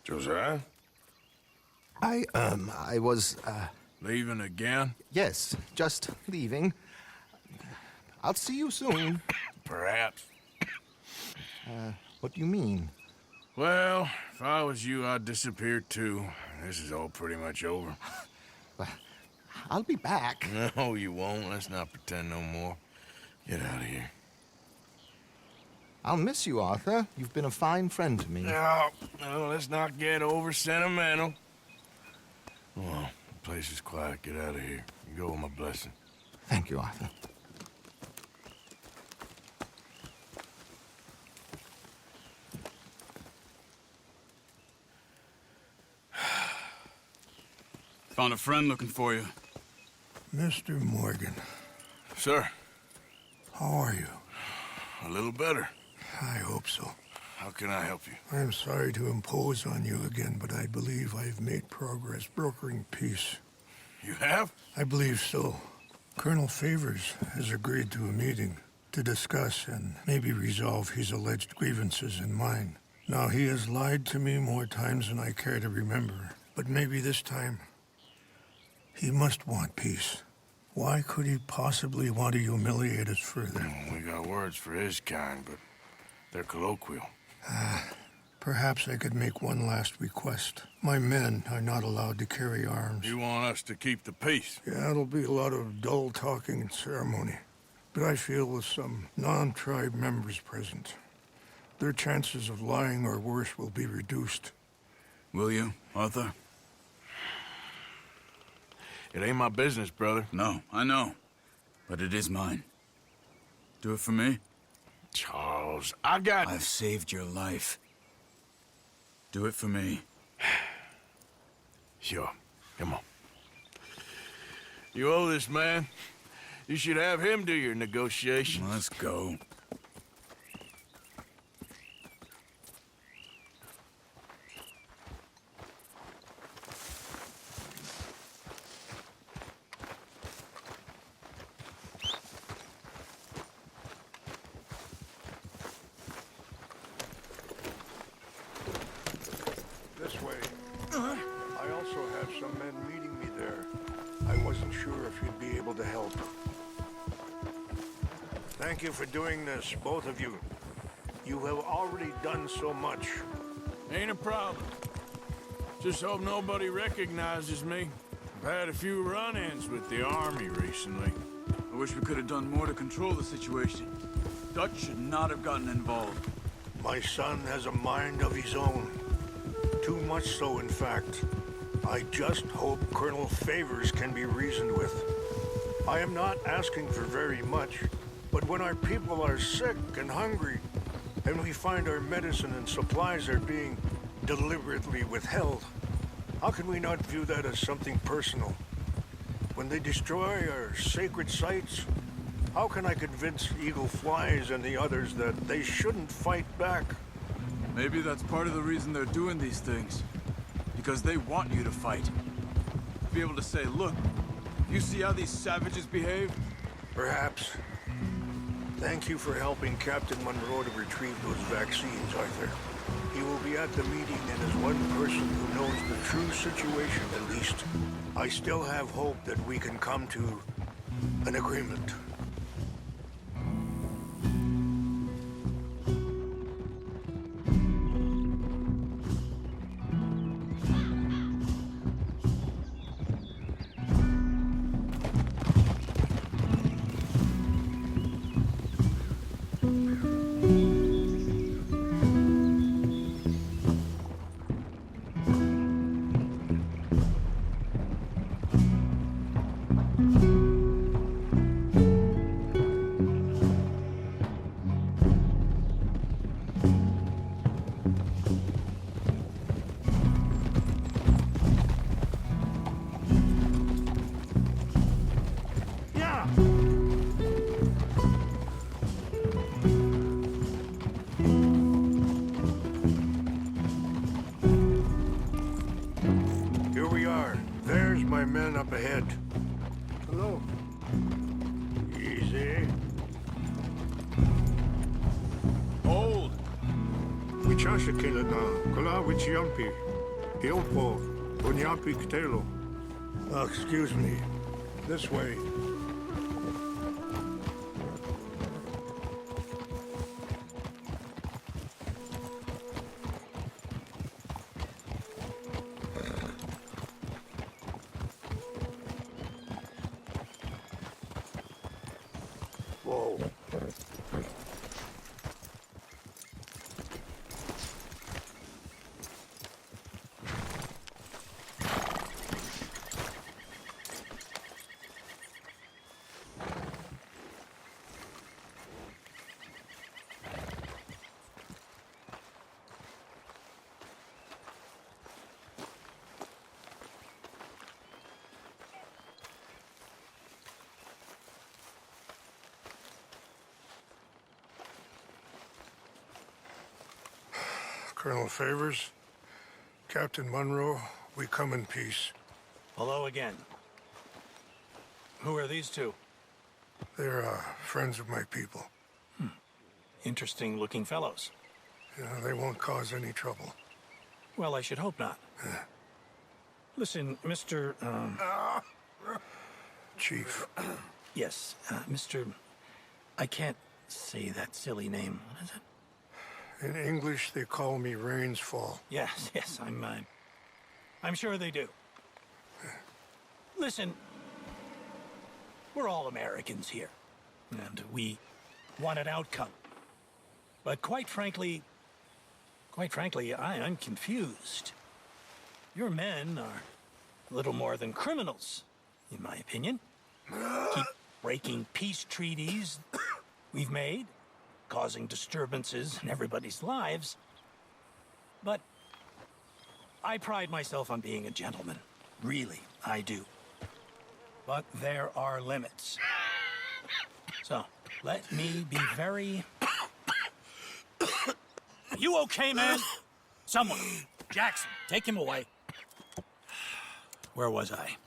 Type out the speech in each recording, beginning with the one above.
Josiah? I was, Leaving again? yes, just leaving. I'll see you soon. Perhaps. What do you mean? Well, if I was you, I'd disappear too. This is all pretty much over. I'll be back. No, you won't. Let's not pretend no more. Get out of here. I'll miss you, Arthur. You've been a fine friend to me. No, let's not get over sentimental. Well, the place is quiet. Get out of here. You go with my blessing. Thank you, Arthur. Found a friend looking for you. Mr. Morgan, Sir, how are you? a little better. I hope so. How can I help you? I am sorry to impose on you again, but I believe I have made progress brokering peace. You have? I believe so. Colonel Favors has agreed to a meeting to discuss and maybe resolve his alleged grievances and mine. Now, he has lied to me more times than I care to remember, but maybe this time he must want peace. Why could he possibly want to humiliate us further? We got words for his kind, but they're colloquial. Perhaps I could make one last request. My men are not allowed to carry arms. You want us to keep the peace? Yeah, it'll be a lot of dull talking and ceremony. But I feel with some non-tribe members present, their chances of lying or worse will be reduced. Will you, Arthur? It ain't my business, brother. No, I know. But it is mine. Do it for me? Charles, I've saved your life. Do it for me. Sure. Come on. You owe this man. You should have him do your negotiations. Let's go. This way. I also have some men meeting me there. I wasn't sure if you'd be able to help. Thank you for doing this, both of you. You have already done so much. Ain't a problem. Just hope nobody recognizes me. I've had a few run-ins with the army recently. I wish we could have done more to control the situation. Dutch should not have gotten involved. My son has a mind of his own. Too much so, in fact. I just hope Colonel Favors can be reasoned with. I am not asking for very much, but when our people are sick and hungry, and we find our medicine and supplies are being deliberately withheld, how can we not view that as something personal? When they destroy our sacred sites, how can I convince Eagle Flies and the others that they shouldn't fight back? Maybe that's part of the reason they're doing these things. Because they want you to fight. Be able to say, look, you see how these savages behave? Perhaps. Thank you for helping Captain Monroe to retrieve those vaccines, Arthur. He will be at the meeting and is one person who knows the true situation, at least. I still have hope that we can come to an agreement. Here we are. There's my men up ahead. Hello. Easy. Hold! Wichasha kila na, kula wichiampi. Ilpo, Unyapi Ktelo. Excuse me. This way. Whoa. Colonel Favors, Captain Munro, we come in peace. Hello again. Who are these two? They're friends of my people. Interesting looking fellows. Yeah, they won't cause any trouble. Well, I should hope not. Listen, Mr. Chief. Yes, Mr. I can't say that silly name. What is it? In English, they call me Rains Fall. Yes, yes, I'm sure they do. Listen, we're all Americans here, and we want an outcome. But quite frankly, I'm confused. Your men are a little more than criminals, in my opinion. Keep breaking peace treaties we've made, causing disturbances in everybody's lives. But I pride myself on being a gentleman. Really, I do. But there are limits. So, let me be very... Are you okay, man? Someone. Jackson, take him away. Where was I?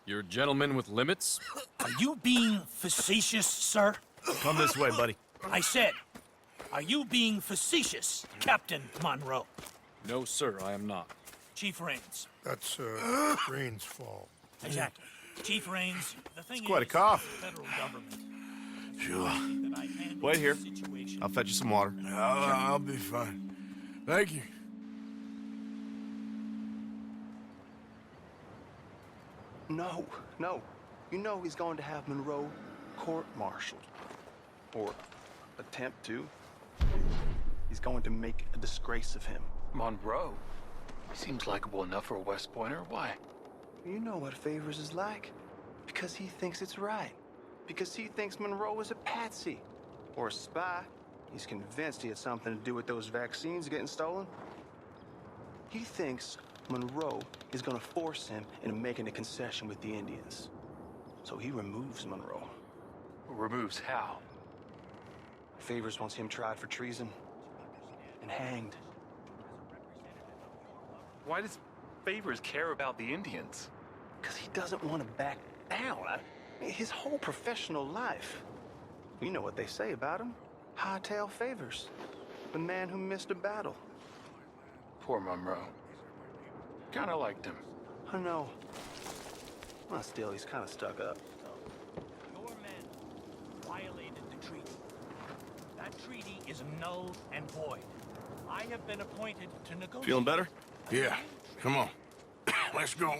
You're a gentleman with limits? Are you being facetious, sir? Come this way, buddy. I said, are you being facetious, Captain Monroe? No, sir, I am not. Chief Rains. That's Rains Fall. Exactly. Chief Rains, the thing quite a is, cough. the federal government. Sure. that I handle Wait here. the situation. I'll fetch you some water. I'll be fine. Thank you. No, no. You know he's going to have Monroe court-martialed. Or attempt to. He's going to make a disgrace of him. Monroe? He seems likable enough for a West Pointer. Why? You know what Favors is like. Because he thinks it's right. Because he thinks Monroe is a patsy. Or a spy. He's convinced he had something to do with those vaccines getting stolen. He thinks Monroe is gonna force him into making a concession with the Indians. So he removes Monroe. Removes how? Favors wants him tried for treason and hanged. Why does Favors care about the Indians? Because he doesn't want to back down. His whole professional life. You know what they say about him. Hightail Favors. The man who missed a battle. Poor Monroe. Kinda liked him. I know. Well, still, he's kind of stuck up. Your men violated the treaty. That treaty is null and void. I have been appointed to negotiate. Feeling better? Yeah, come on. Let's go.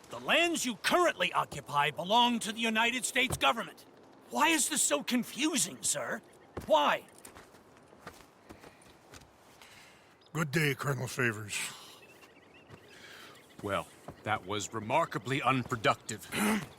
The lands you currently occupy belong to the United States government. Why is this so confusing, sir? Why? Good day, Colonel Favors. Well, that was remarkably unproductive.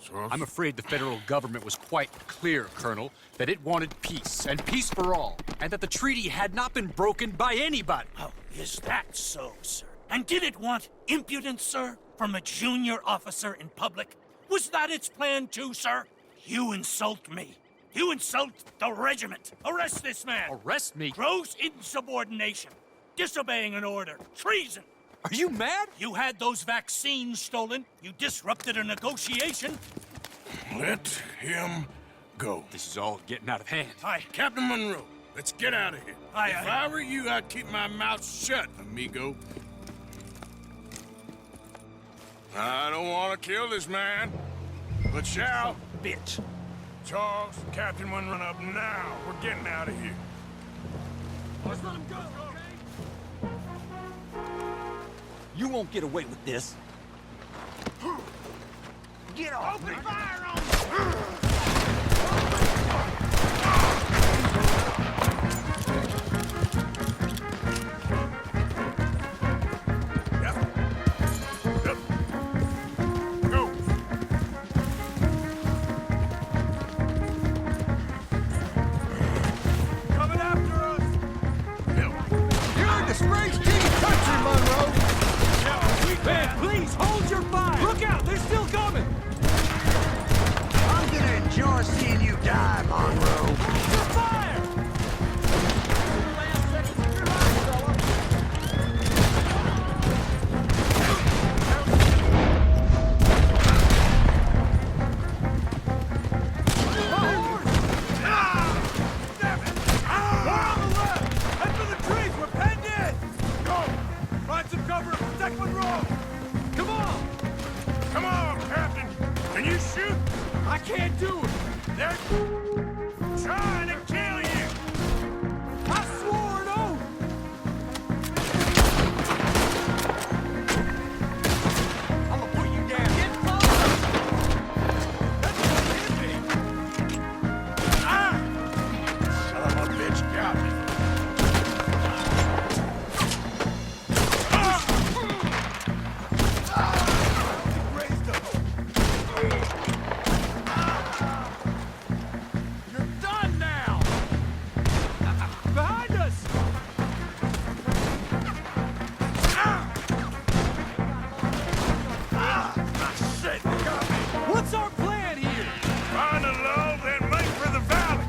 So, I'm afraid the federal government was quite clear, Colonel, that it wanted peace, and peace for all, and that the treaty had not been broken by anybody. Oh, is that so, sir? And did it want impudence, sir, from a junior officer in public? Was that its plan too, sir? You insult me. You insult the regiment. Arrest this man. Arrest me? Gross insubordination. Disobeying an order. Treason. Are you mad? You had those vaccines stolen. You disrupted a negotiation. let him go. This is all getting out of hand. Hi. Captain Monroe, Let's get out of here. If I were you, I'd keep my mouth shut, amigo. I don't want to kill this man, but shall. Bitch. Charles, Captain wouldn't run up now. We're getting out of here. Let's let him go, okay? You won't get away with this. Get off me! Fire on me! Please hold your fire! Look out! They're still coming! I'm gonna enjoy seeing you die, Monroe. The fire! I can't do it! They're trying to kill you! I swore an oath! I'm gonna put you down. Get closer! That's what hit me! Ah! Son of a bitch got me! What's our plan here? Find a low, then make for the valley!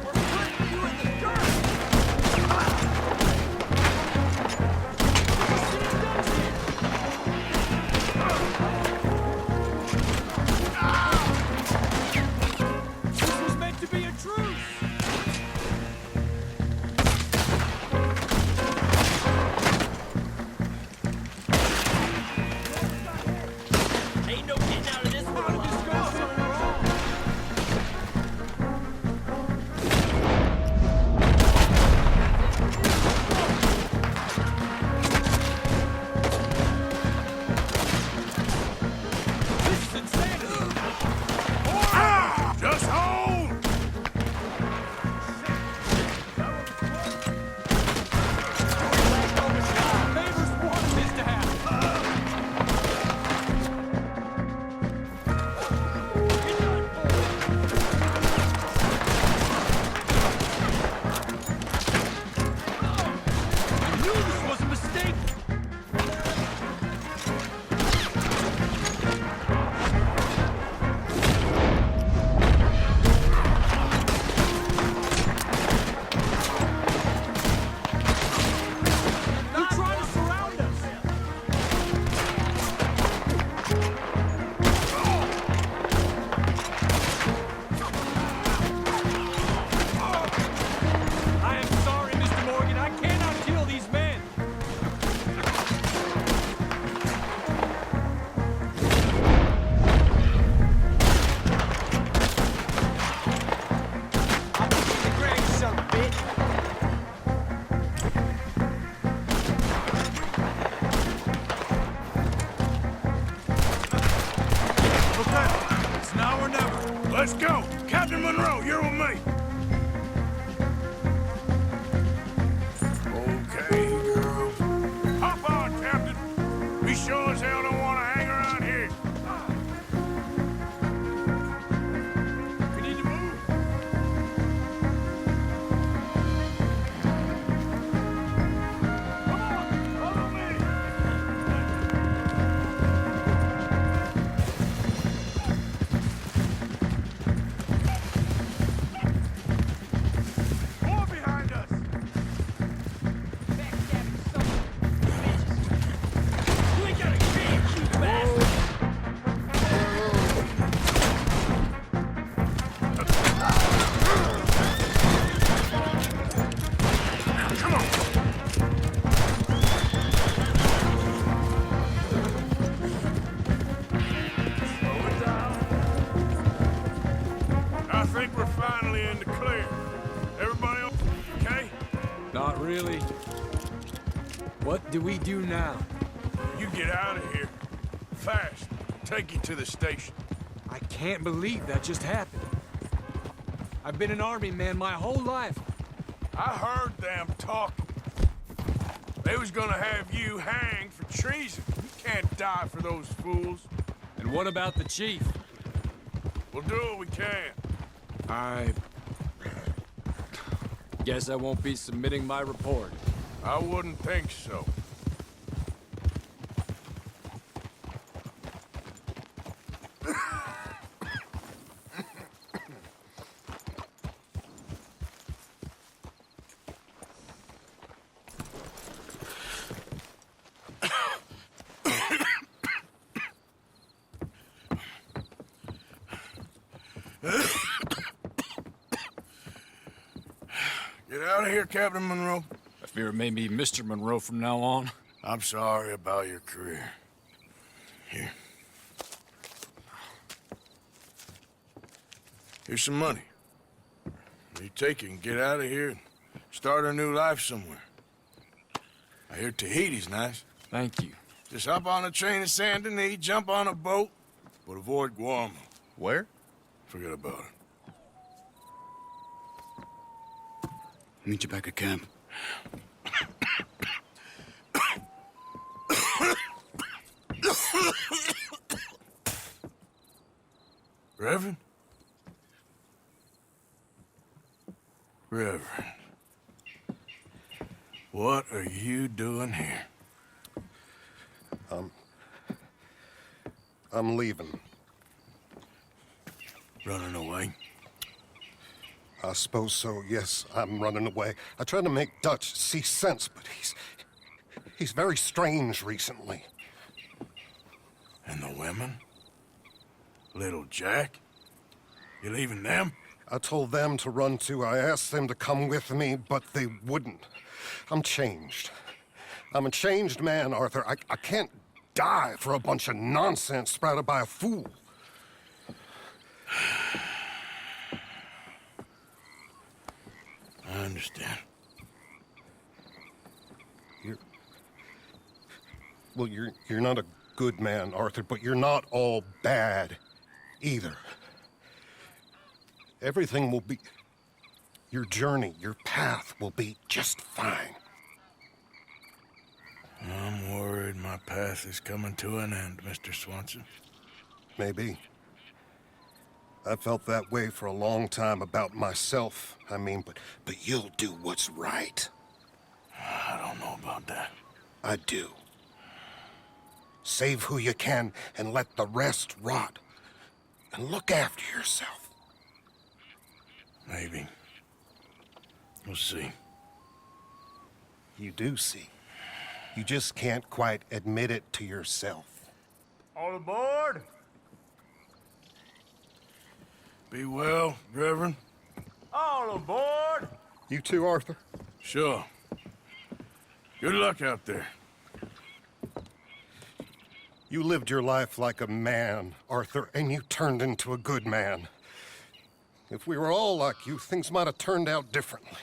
We're putting you in the dirt! This was meant to be a truce! Ain't no getting out of this one alive. This is insanity. Ah! Just hold! Favors wanted this to happen. I knew this was a mistake. They're trying to surround us. I am sorry, Mr. Morgan. I cannot kill these men. I'll put you in the grave, son of a bitch. Okay, it's now or never. Let's go! Captain Monroe, you're with me! Okay, girl. Hop on, Captain! We sure as hell don't want to hang around here. We need to move. Come on, follow me! think we're finally in the clear. Everybody okay? Not really. What do we do now? You get out of here. Fast. Take you to the station. I can't believe that just happened. I've been an army man my whole life. I heard them talking. They was gonna have you hanged for treason. You can't die for those fools. And what about the chief? We'll do what we can. I guess I won't be submitting my report. I wouldn't think so. Get out of here, Captain Monroe. I fear it may be Mr. Monroe from now on. I'm sorry about your career. Here. Here's some money. You take it and get out of here and start a new life somewhere. I hear Tahiti's nice. Thank you. Just hop on a train to Saint Denis, jump on a boat, but avoid Guam. Where? Forget about it. Meet you back at camp. Reverend? Reverend. What are you doing here? I'm leaving. Running away? I suppose so, yes. I'm running away. I tried to make Dutch see sense, but he's very strange recently. And the women? Little Jack? You leaving them? I told them to run too. I asked them to come with me, but they wouldn't. I'm changed. I'm a changed man, Arthur. I can't die for a bunch of nonsense sprouted by a fool. I understand. You're not a good man, Arthur, but you're not all bad either. Everything will be... Your journey, your path will be just fine. I'm worried my path is coming to an end, Mr. Swanson. Maybe. I felt that way for a long time about myself, I mean, but you'll do what's right. I don't know about that. I do. Save who you can and let the rest rot. And look after yourself. Maybe. We'll see. You do see. You just can't quite admit it to yourself. All aboard! Be well, Reverend. All aboard! You too, Arthur? Sure. Good luck out there. You lived your life like a man, Arthur, and you turned into a good man. If we were all like you, things might have turned out differently.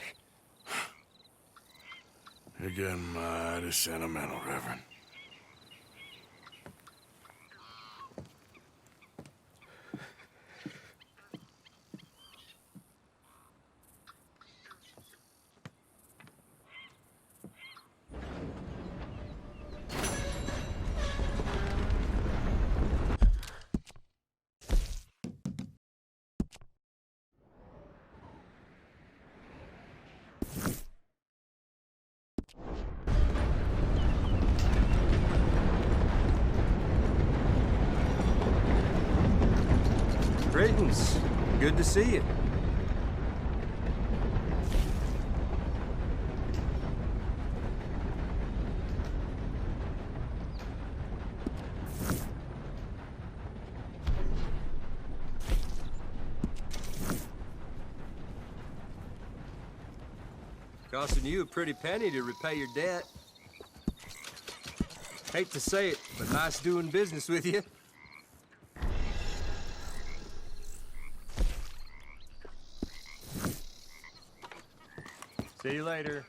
You're getting mighty sentimental, Reverend. Greetings. Good to see you. Costing you a pretty penny to repay your debt. Hate to say it, but nice doing business with you. See you later.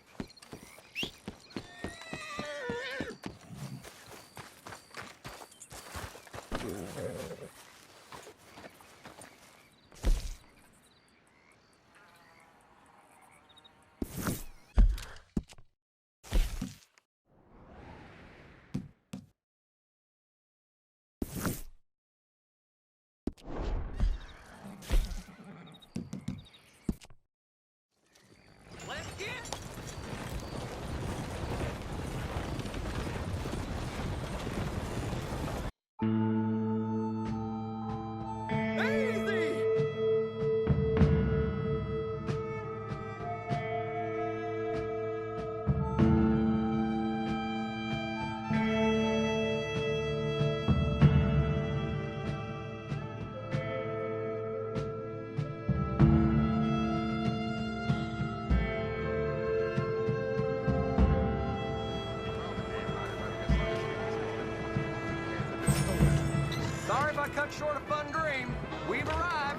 Sorry if I cut short a fun dream. We've arrived.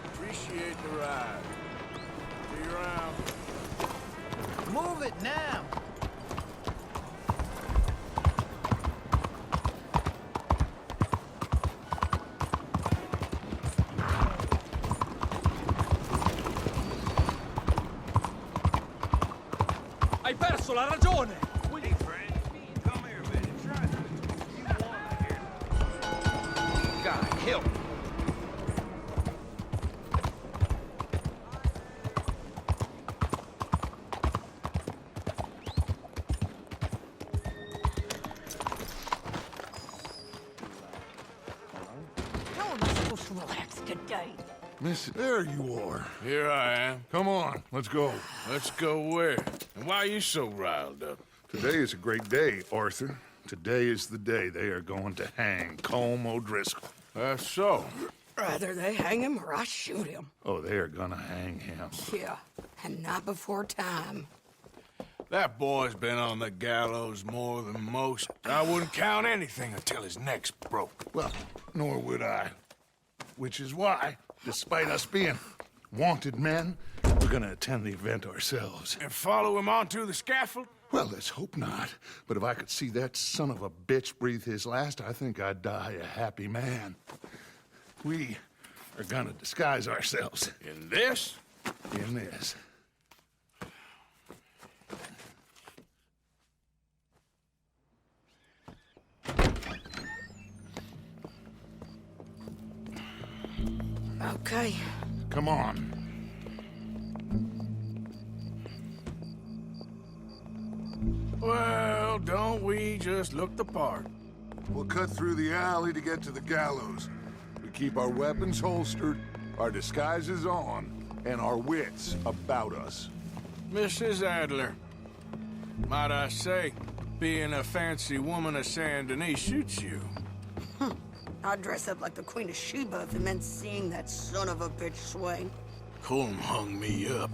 Appreciate the ride. See you around. Move it now. Hai perso la ragione! Hey, friend. Come here a minute. Try it. You want to hear. God, help me. How am I supposed to relax today? Miss, there you are. Here I am. Come on, let's go. Let's go where? And why are you so riled up? Today is a great day, Arthur. Today is the day they are going to hang Colm O'Driscoll. That's so. Rather they hang him or I shoot him. Oh, they are gonna hang him. Yeah, and not before time. That boy's been on the gallows more than most. I wouldn't count anything until his neck's broke. Well, nor would I. Which is why, despite us being wanted men, we're gonna attend the event ourselves. And follow him onto the scaffold? Well, let's hope not. But if I could see that son of a bitch breathe his last, I think I'd die a happy man. We are gonna disguise ourselves. In this? In this. Okay. Come on. Well, don't we just look the part? We'll cut through the alley to get to the gallows. We keep our weapons holstered, our disguises on, and our wits about us. Mrs. Adler, might I say, being a fancy woman of Saint Denis shoots you. I'd dress up like the Queen of Sheba if it meant seeing that son of a bitch swing. Colm hung me up,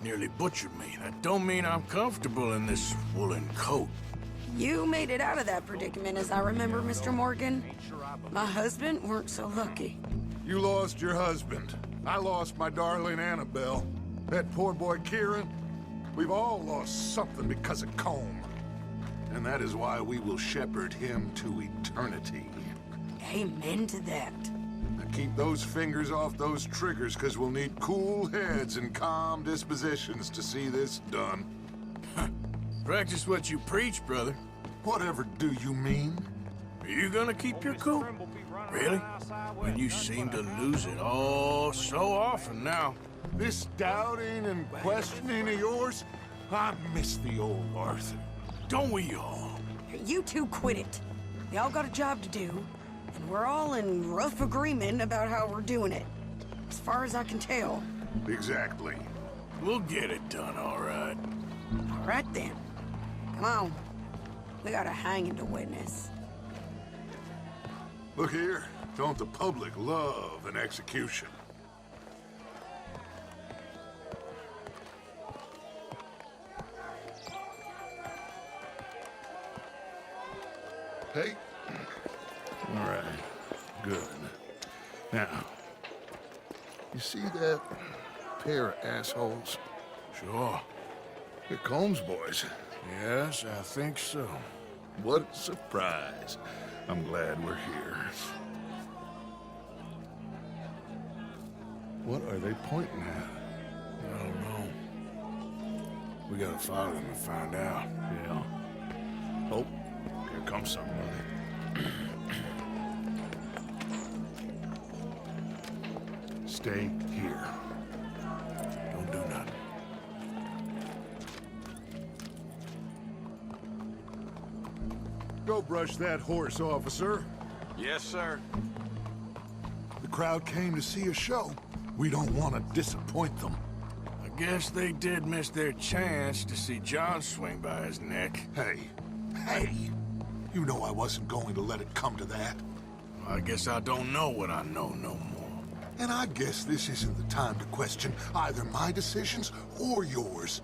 nearly butchered me. That don't mean I'm comfortable in this woolen coat. You made it out of that predicament, as I remember, Mr. Morgan. My husband weren't so lucky. You lost your husband. I lost my darling Annabelle. That poor boy Kieran. We've all lost something because of Colm. And that is why we will shepherd him to eternity. Amen to that. Now keep those fingers off those triggers, because we'll need cool heads and calm dispositions to see this done. Practice what you preach, brother. Whatever do you mean? Are you gonna keep your cool? Really? When you seem to lose it all so often now. This doubting and questioning of yours, I miss the old Arthur. Don't we all? You two quit it. Y'all got a job to do, and we're all in rough agreement about how we're doing it. As far as I can tell. Exactly. We'll get it done, all right. All right, then. Come on. We got a hanging to witness. Look here, don't the public love an execution? Hey. All right, good. Now, you see that pair of assholes Sure. The Combs boys. Yes, I think so. What a surprise. I'm glad we're here. What are they pointing at? I don't know. We gotta follow them and find out. Yeah. Oh, here comes somebody. Stay here. Don't do nothing. Go brush that horse, officer. Yes, sir. The crowd came to see a show. We don't want to disappoint them. I guess they did miss their chance to see John swing by his neck. Hey, you know I wasn't going to let it come to that. I guess I don't know what I know no more. And I guess this isn't the time to question either my decisions or yours.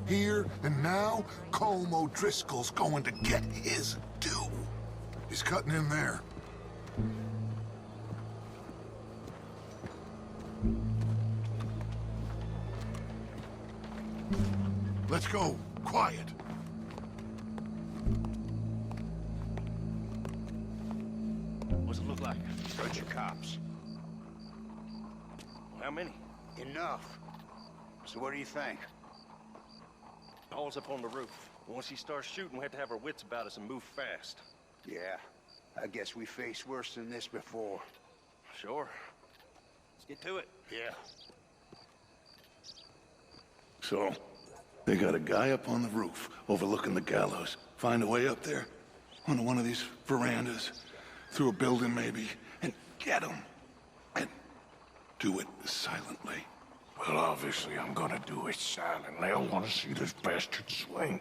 Here and now, Colm O'Driscoll's going to get his due. He's cutting in there. Let's go. Quiet. What's it look like? Bunch of cops. How many? Enough. So what do you think? Paul's up on the roof. Once he starts shooting, we have to have our wits about us and move fast. Yeah, I guess we faced worse than this before. Sure. Let's get to it. Yeah. So, they got a guy up on the roof overlooking the gallows. Find a way up there, onto one of these verandas, through a building maybe, and get him. And do it silently. Well, obviously I'm gonna do it silently. I want to see this bastard swing.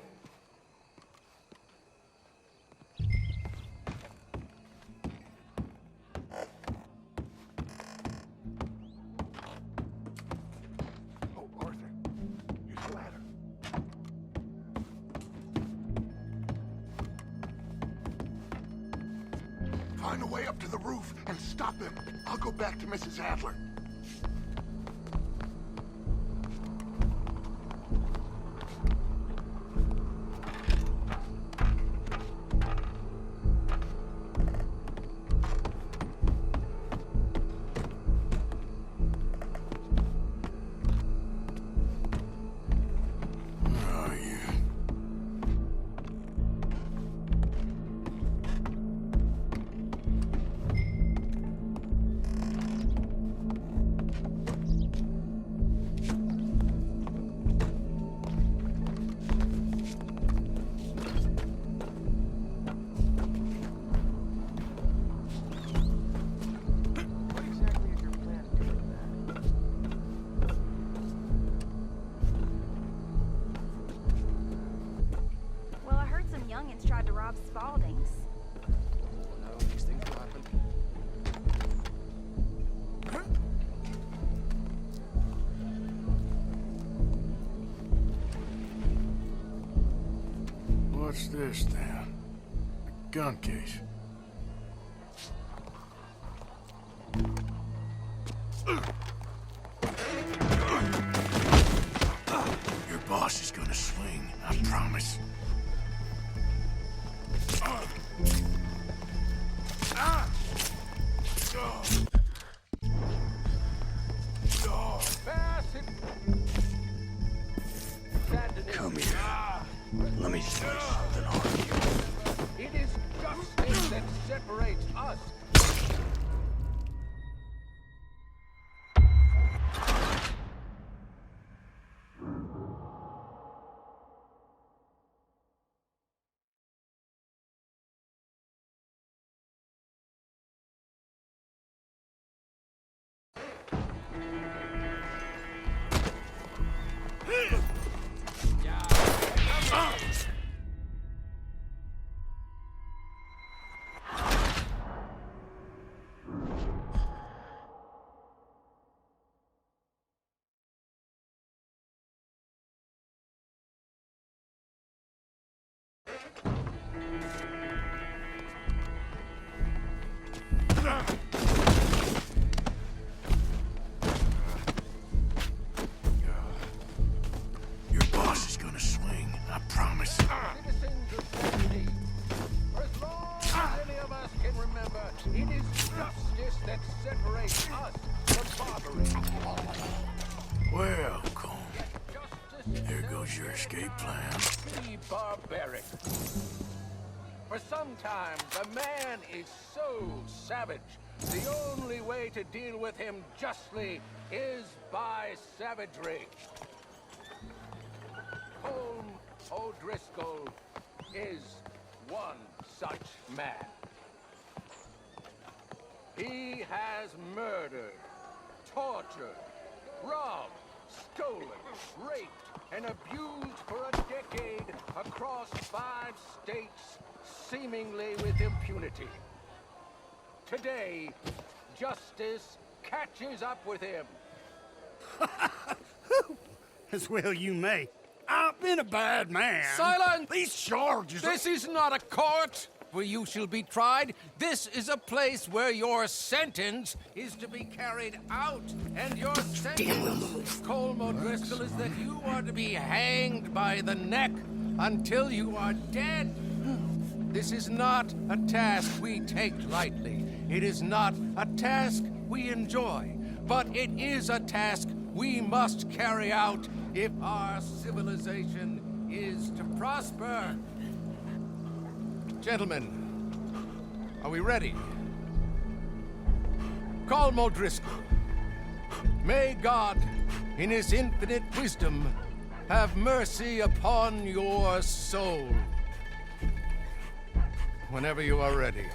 Oh, Arthur, use the ladder. Find a way up to the roof and stop him. I'll go back to Mrs. Adler. Tried to rob Spaulding's. No, these things will happen. What's this then? A gun case. Your boss is gonna swing, I promise. Come here. Let me say something on you. It is justice that separates us. was your escape plan? Be barbaric. For sometimes a man is so savage, the only way to deal with him justly is by savagery. Colm O'Driscoll is one such man. He has murdered, tortured, robbed, stolen, raped, and abused for a decade across 5 states, seemingly with impunity. Today, justice catches up with him. As well you may. I've been a bad man. Silence! These charges... This is not a court where you shall be tried. This is a place where your sentence is to be carried out. And your sentence, Colm O'Driscoll, is that you are to be hanged by the neck until you are dead. This is not a task we take lightly. It is not a task we enjoy. But it is a task we must carry out if our civilization is to prosper. Gentlemen, are we ready? Colm O'Driscoll, may God, in his infinite wisdom, have mercy upon your soul. Whenever you are ready.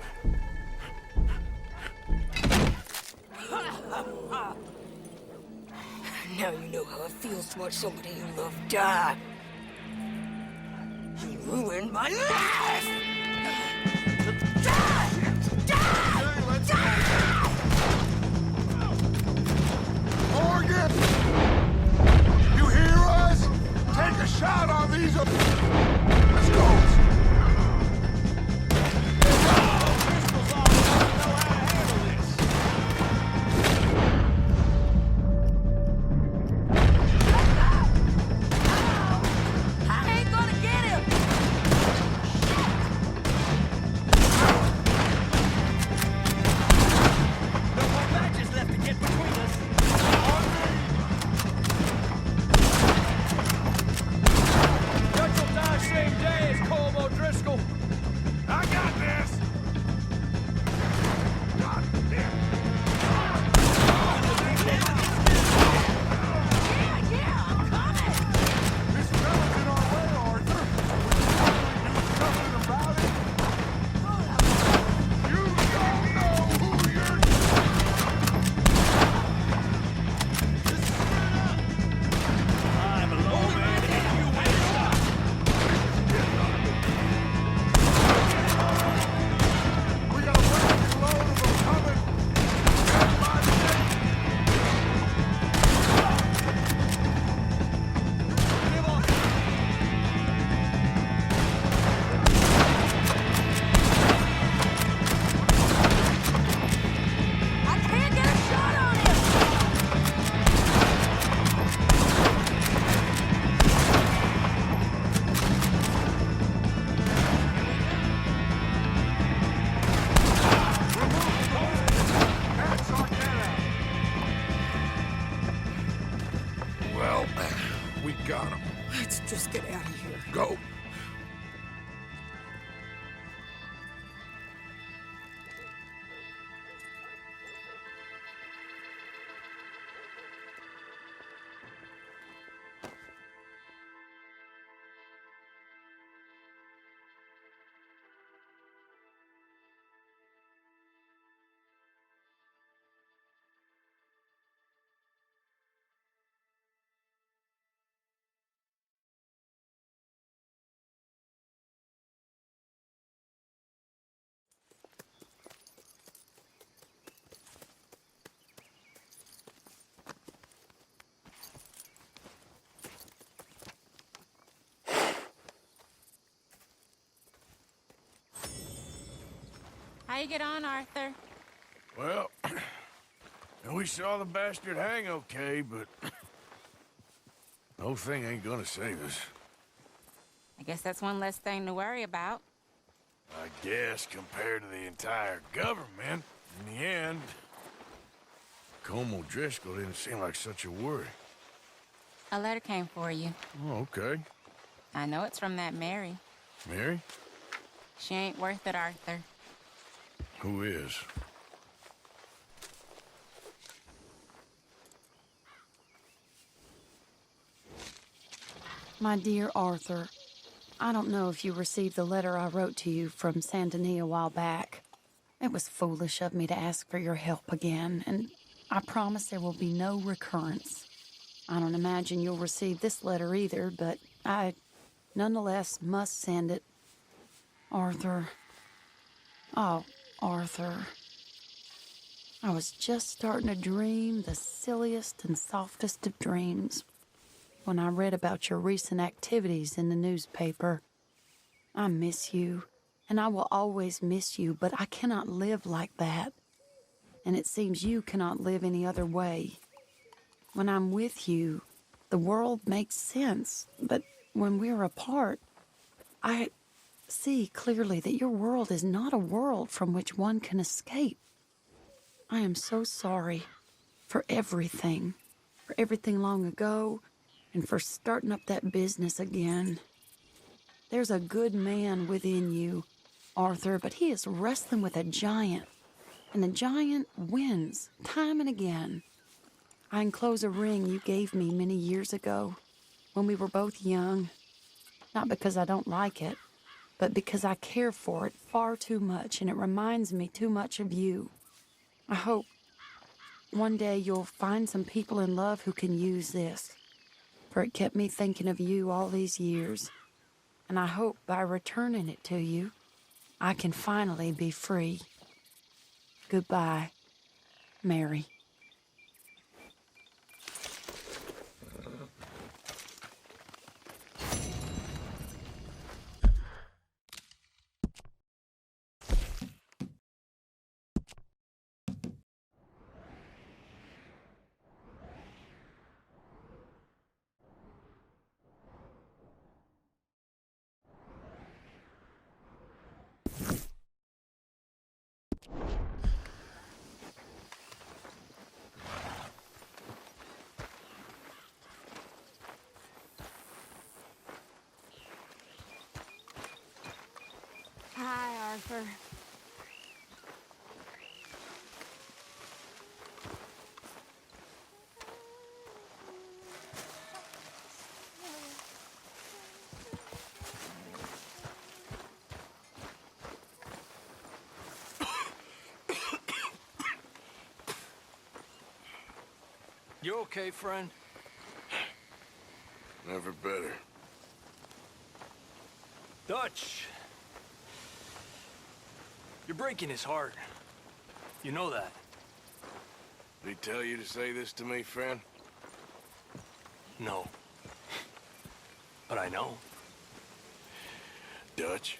Now you know how it feels to watch somebody you love die. You ruined my life! Morgan! You hear us? Take a shot on these... Let's go! Just get out of here. Go. How you get on, Arthur? Well, we saw the bastard hang okay, but the whole thing ain't gonna save us. I guess that's one less thing to worry about. I guess compared to the entire government, in the end, Colm O'Driscoll didn't seem like such a worry. A letter came for you. Oh, okay. I know it's from that Mary. Mary? She ain't worth it, Arthur. Who is? My dear Arthur, I don't know if you received the letter I wrote to you from Saint Denis a while back. It was foolish of me to ask for your help again, and I promise there will be no recurrence. I don't imagine you'll receive this letter either, but I nonetheless must send it. Arthur. Oh, Arthur. I was just starting to dream the silliest and softest of dreams when I read about your recent activities in the newspaper. I miss you, and I will always miss you, but I cannot live like that. And it seems you cannot live any other way. When I'm with you, the world makes sense, but when we're apart, I see clearly that your world is not a world from which one can escape. I am so sorry for everything long ago, and for starting up that business again. There's a good man within you, Arthur, but he is wrestling with a giant, and the giant wins time and again. I enclose a ring you gave me many years ago, when we were both young, not because I don't like it, but because I care for it far too much, and it reminds me too much of you. I hope one day you'll find some people in love who can use this, for it kept me thinking of you all these years, and I hope by returning it to you, I can finally be free. Goodbye, Mary. Hi, Arthur. You okay, friend? Never better. Dutch! You're breaking his heart. You know that. Did he tell you to say this to me, friend? No. But I know. Dutch,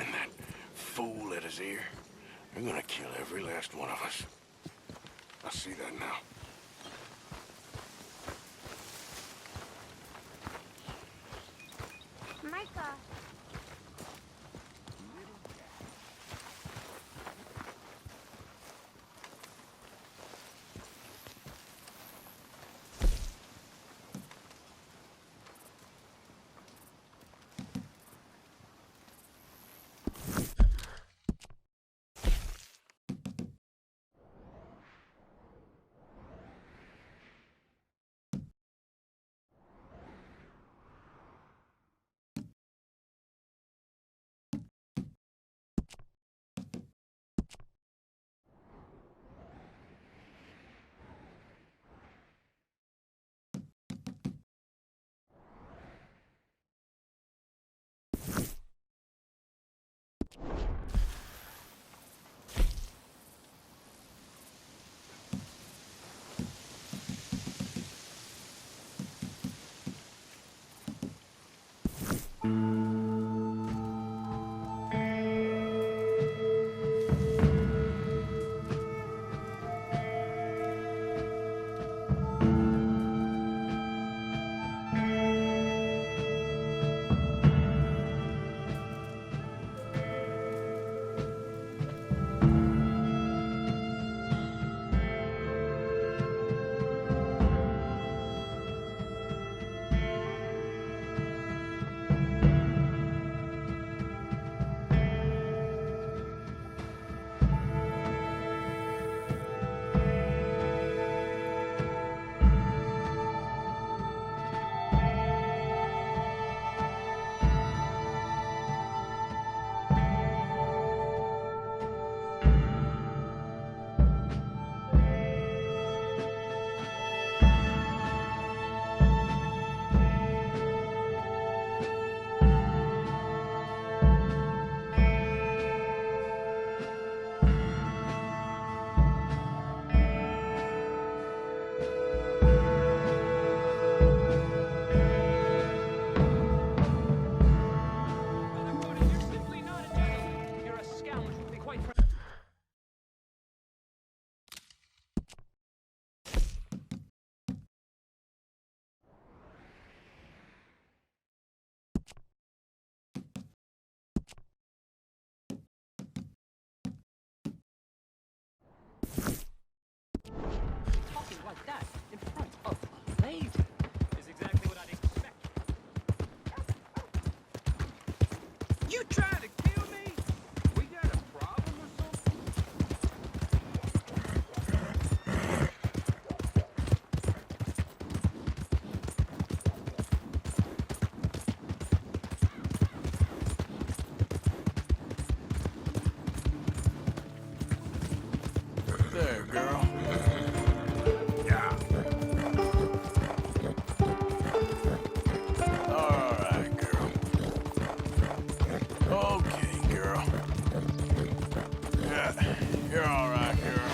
and that fool at his ear, they're gonna kill every last one of us. I see that now. Micah. You trying to kill me? We got a problem or something? There, girl. Yeah. All right, girl. Okay, girl. Yeah, you're all right, girl.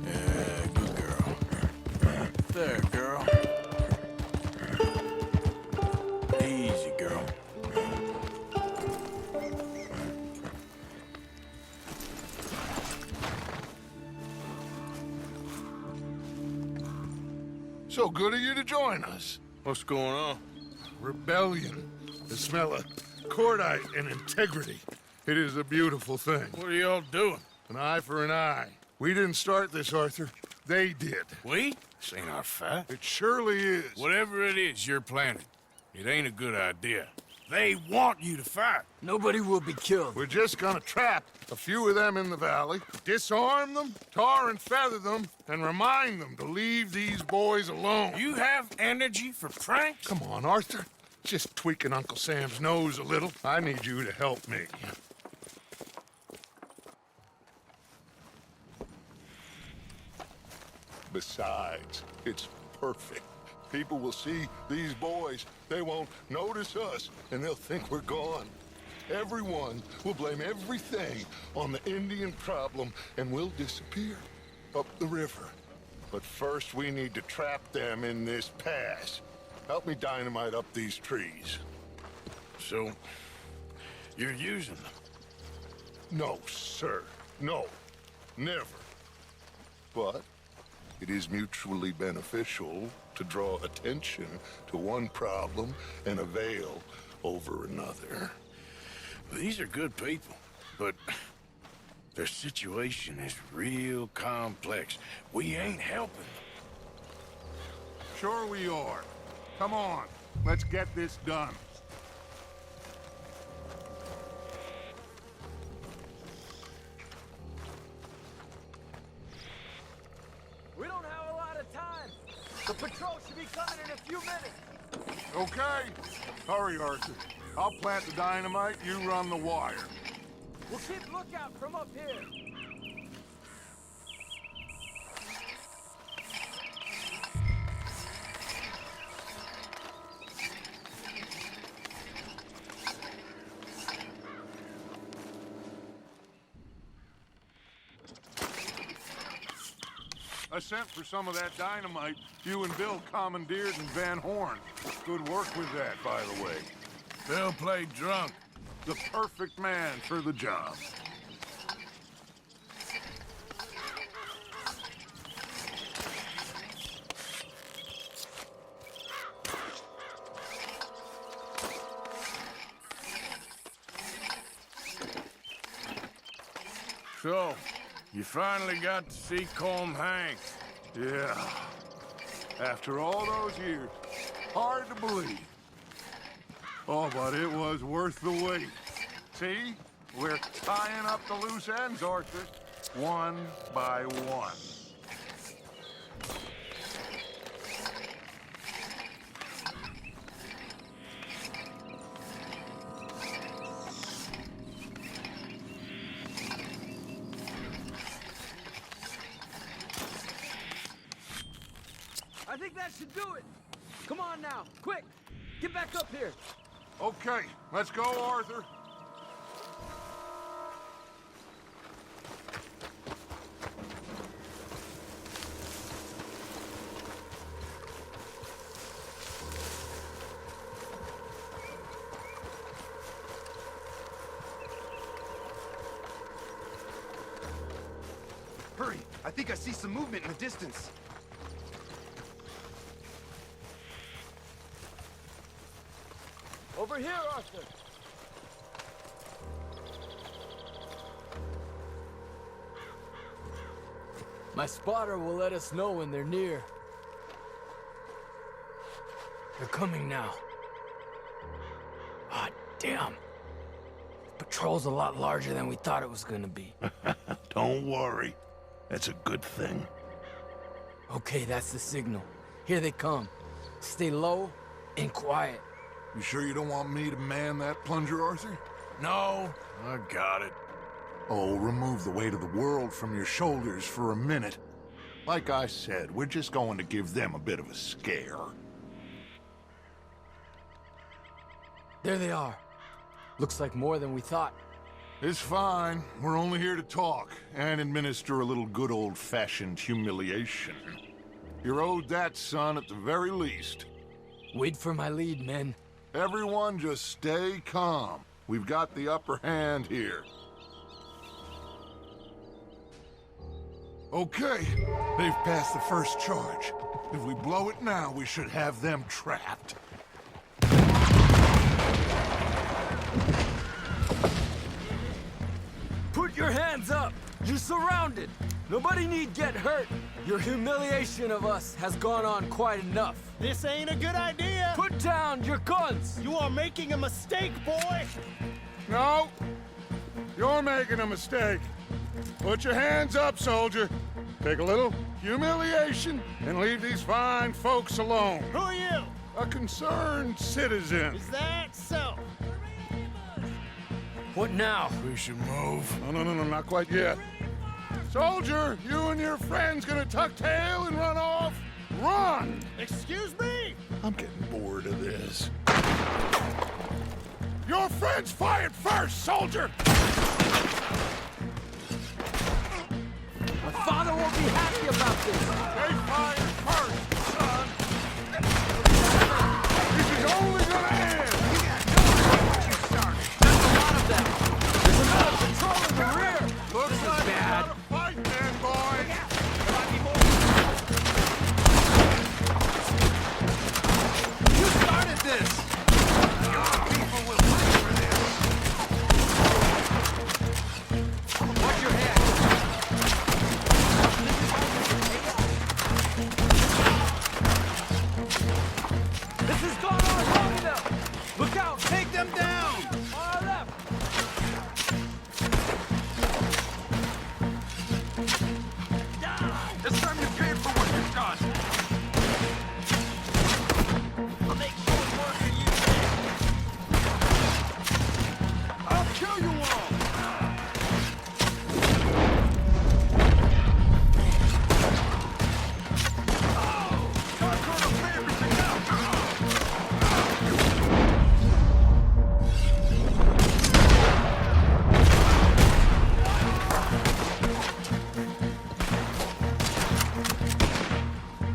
Yeah, good girl. There, girl. Easy, girl. So good of you to join us. What's going on? Rebellion. The smell of cordite and integrity. It is a beautiful thing. What are y'all doing? An eye for an eye. We didn't start this, Arthur. They did. We? This ain't our fight. It surely is. Whatever it is you're planning, it ain't a good idea. They want you to fight. Nobody will be killed. We're just gonna trap a few of them in the valley, disarm them, tar and feather them, and remind them to leave these boys alone. You have energy for pranks? Come on, Arthur. Just tweaking Uncle Sam's nose a little. I need you to help me. Besides, it's perfect. People will see these boys. They won't notice us, and they'll think we're gone. Everyone will blame everything on the Indian problem, and we'll disappear up the river. But first, we need to trap them in this pass. Help me dynamite up these trees. So, you're using them? No, sir. No. Never. But it is mutually beneficial to draw attention to one problem and avail over another. These are good people, but their situation is real complex. We ain't helping them. Sure we are. Come on, let's get this done. We don't have a lot of time. The patrol should be coming in a few minutes. Okay. Hurry, Arthur. I'll plant the dynamite, you run the wire. We'll keep lookout from up here. I sent for some of that dynamite you and Bill commandeered in Van Horn. Good work with that, by the way. Bill played drunk. The perfect man for the job. So, you finally got to see Colm hang. Yeah. After all those years. Hard to believe. Oh, but it was worth the wait. See? We're tying up the loose ends, Arthur. One by one. I think that should do it. Come on now, quick. Get back up here. Okay, let's go, Arthur. Hurry, I think I see some movement in the distance. Over here, Arthur. My spotter will let us know when they're near. They're coming now. Ah, Damn. Patrol's a lot larger than we thought it was gonna be. Don't worry. That's a good thing. Okay, that's the signal. Here they come. Stay low and quiet. You sure you don't want me to man that plunger, Arthur? No, I got it. Oh, remove the weight of the world from your shoulders for a minute. Like I said, we're just going to give them a bit of a scare. There they are. Looks like more than we thought. It's fine. We're only here to talk and administer a little good old-fashioned humiliation. You're owed that, son, at the very least. Wait for my lead, men. Everyone just stay calm. We've got the upper hand here. Okay, they've passed the first charge. If we blow it now, we should have them trapped. Put your hands up! You're surrounded! Nobody need get hurt! Your humiliation of us has gone on quite enough. This ain't a good idea. Put down your guns! You are making a mistake, boy. No! You're making a mistake. Put your hands up, soldier. Take a little humiliation and leave these fine folks alone. Who are you? A concerned citizen. Is that so? What now? We should move. No, not quite yet. Soldier, you and your friend's gonna tuck tail and run off? Run! Excuse me? I'm getting bored of this. Your friend's fired first, soldier! My father won't be happy about this! They fired first, son! This is only gonna end! There's a lot of them! There's another patrol in the rear! Looks like bad. we're gonna fight, man, boy! You started this! Your people will pay for this! Watch your head! This has gone on long enough! Look out! Take them down! On our left! It's time you paid for what you've done! I'll make short work of you. I'll kill you all!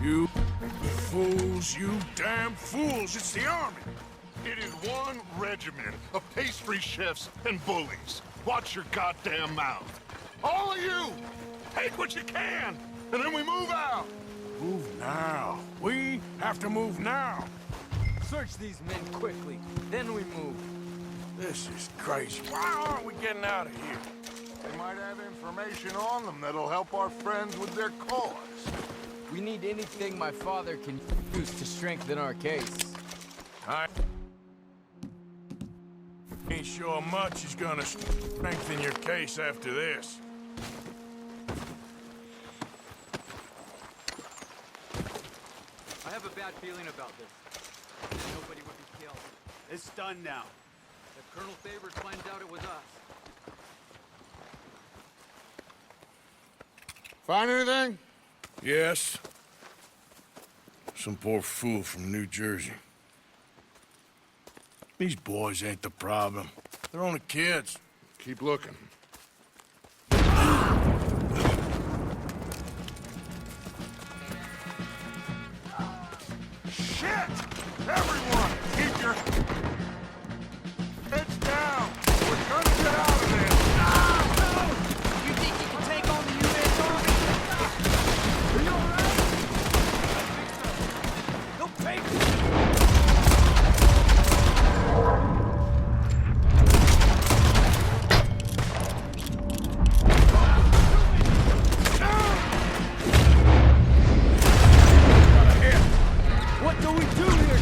You fools, you damn fools! It's the army! It is one regiment of pastry chefs and bullies. Watch your goddamn mouth. All of you, take what you can, and then we move out. Move now. We have to move now. Search these men quickly, then we move. This is crazy. Why aren't we getting out of here? They might have information on them that'll help our friends with their cause. We need anything my father can use to strengthen our case. I ain't sure much is gonna strengthen your case after this. I have a bad feeling about this. Nobody would be killed. It's done now. If Colonel Favors finds out it was us. Find anything? Yes. Some poor fool from New Jersey. These boys ain't the problem. They're only kids. Keep looking. Shit! Everyone, keep your heads down. We're gonna get out of there. You think you can take on the U.S. Army? Are you alright? They'll pay for What do we do here?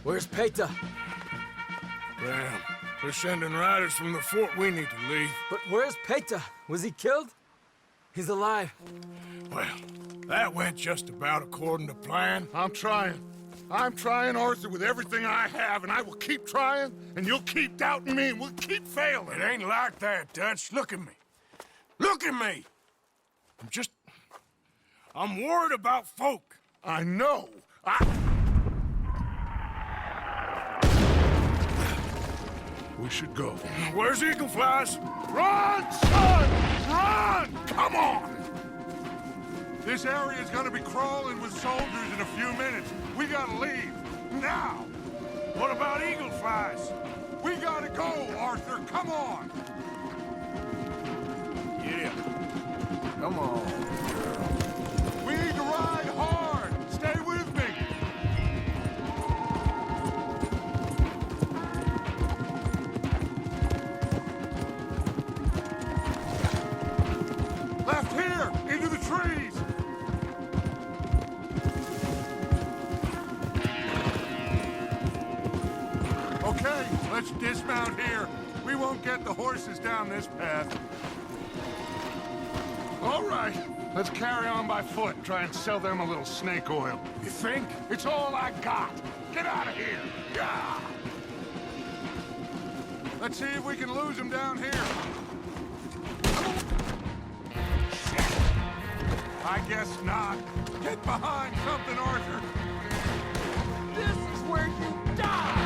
Where's Peta? Damn. They're sending riders from the fort. We need to leave. But where's Peta? Was he killed? He's alive. Well, that went just about according to plan. I'm trying, Arthur, with everything I have, and I will keep trying, and you'll keep doubting me, and we'll keep failing. It ain't like that, Dutch. Look at me. Look at me! I'm worried about folk. I know. We should go. Where's Eagle Flies? Run, son! Run! Come on! This area's gonna be crawling with soldiers in a few minutes. We gotta leave. Now! What about Eagle Flies? We gotta go, Arthur. Come on! Yeah. Come on, girl. We need to ride hard. Stay with me. Left here, into the trees. Okay, let's dismount here. We won't get the horses down this path. All right, let's carry on by foot and try and sell them a little snake oil. You think? It's all I got. Get out of here. Yeah. Let's see if we can lose them down here. Shit. I guess not. Get behind something, Arthur. This is where you die.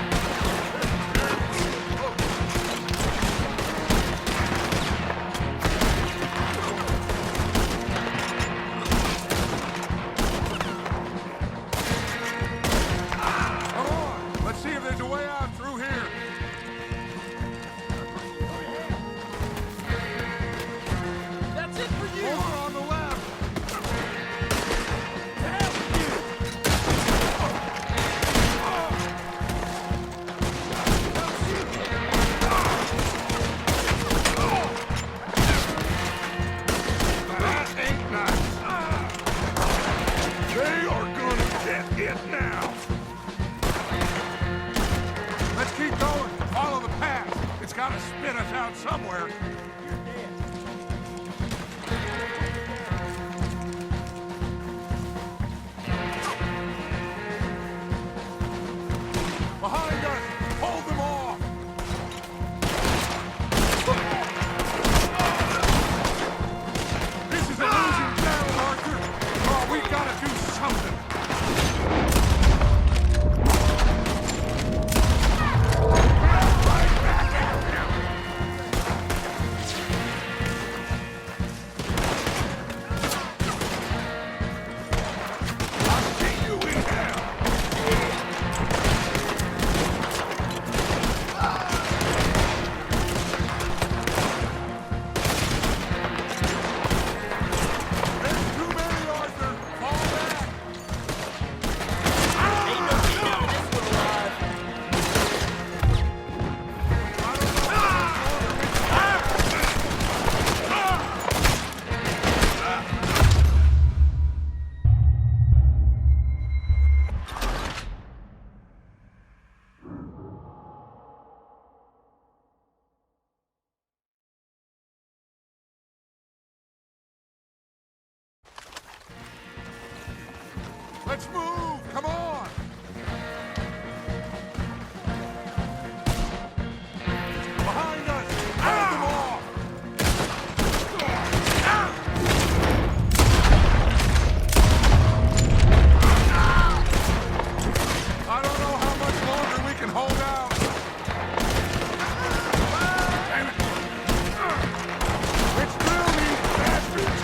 Let's move! Come on! Behind us! Hold them off! I don't know how much longer we can hold out. Damn it! It's drill these bastards!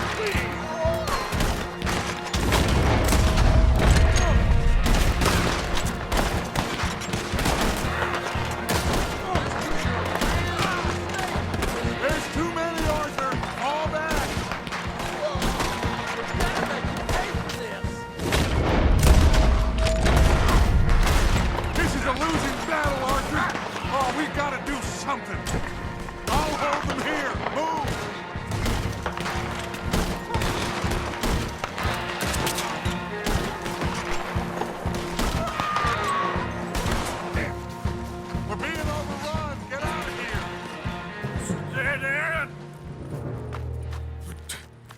Something. I'll hold them here. Move.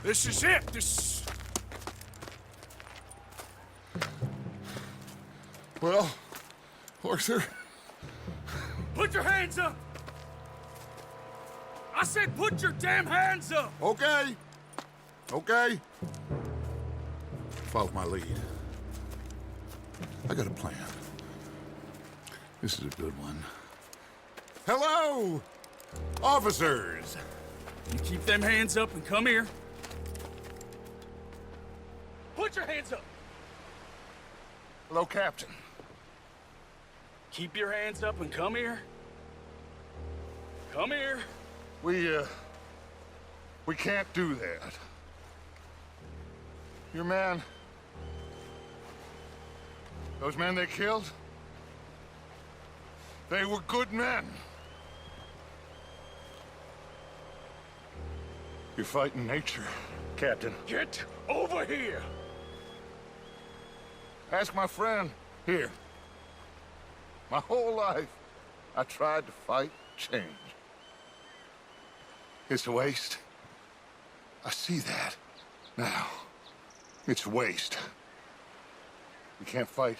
This is it. This... Well, Arthur... Put your hands up! I said put your damn hands up! Okay. Okay. Follow my lead. I got a plan. This is a good one. Hello, officers! You keep them hands up and come here. Put your hands up! Hello, Captain. Keep your hands up and come here. Come here. We can't do that. Your man... Those men they killed? They were good men. You're fighting nature, Captain. Get over here! Ask my friend here. My whole life, I tried to fight change. It's a waste. I see that now. It's waste. We can't fight